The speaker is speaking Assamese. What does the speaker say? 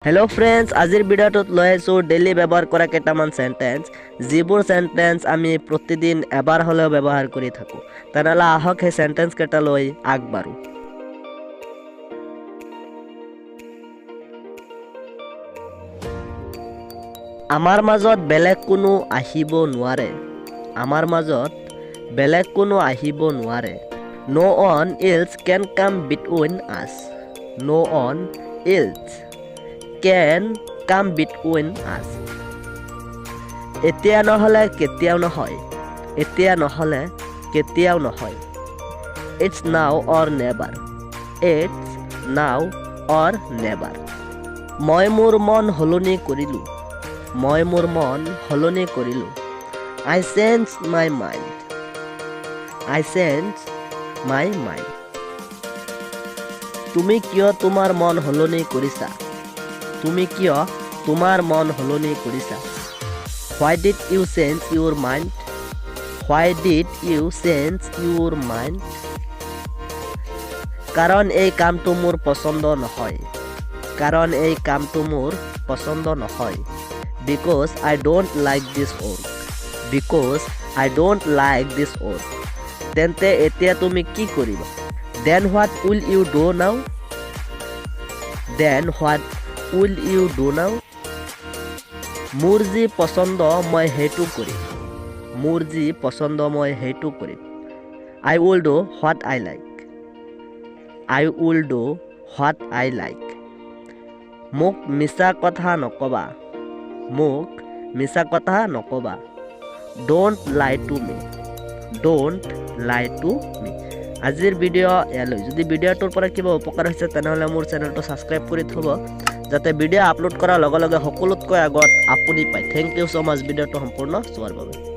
Hello friends, আজিৰ ভিডিঅ'টোত লৈ আছো ডেইলি ব্যৱহাৰ কৰা কেইটামান সেন্টেন্স যিবোৰ সেন্টেন্স আমি প্ৰতিদিন এবাৰ হলেও ব্যৱহাৰ কৰি থাকো তেনেহলে আহক সেই সেন্টেন্স কেইটা লৈ আগবাঢ়ো আমাৰ মাজত বেলেগ কোনো আহিব নোৱাৰে আমাৰ মাজত বেলেগ কোনো আহিব নোৱাৰে No one else can come between us No one else can come between us এতিয়া নহলে কেতিয়াও নহয় এতিয়া নহলে কেতিয়াও নহয় It's now or never It's now or never মই মোৰ মন হলনি কৰিলো মই মোৰ মন হলনি কৰিলো I changed my mind I changed my mind তুমি কিয় তোমাৰ মন হলনি কৰিছা তুমি কিয় তোমাৰ মন হলনি কৰিছা Why did you change your mind Why did you change your mind কাৰণ এই কামটো মোৰ পছন্দ নহয় কাৰণ এই কামটো মোৰ পছন্দ নহয় Because I don't like this work Because I don't like this work তেন্তে এতিয়া তুমি কি কৰিবা Then what will you do now Then what will you do now মোৰ যি পছন্দ মই হেতু কৰিম মোৰ যি পছন্দ মই হেতু কৰিম I will do what I like I will do what I like মোক মিছা কথা নকবা মোক মিছা কথা নকবা Don't lie to me Don't lie to me আজিৰ ভিডিঅ ইয়ালৈ যদি ভিডিঅটোৰ পৰা কিবা উপকাৰ হৈছে তেনেহলে মোৰ চেনেলটো সাবস্ক্ৰাইব কৰি থব যাতে ভিডিঅ আপলোড কৰাৰ লগে লগে সকলোতকৈ আগত আপুনি পায় থ্যাংক ইউ সো মাচ ভিডিঅটো সম্পূৰ্ণ চোৱাৰ বাবে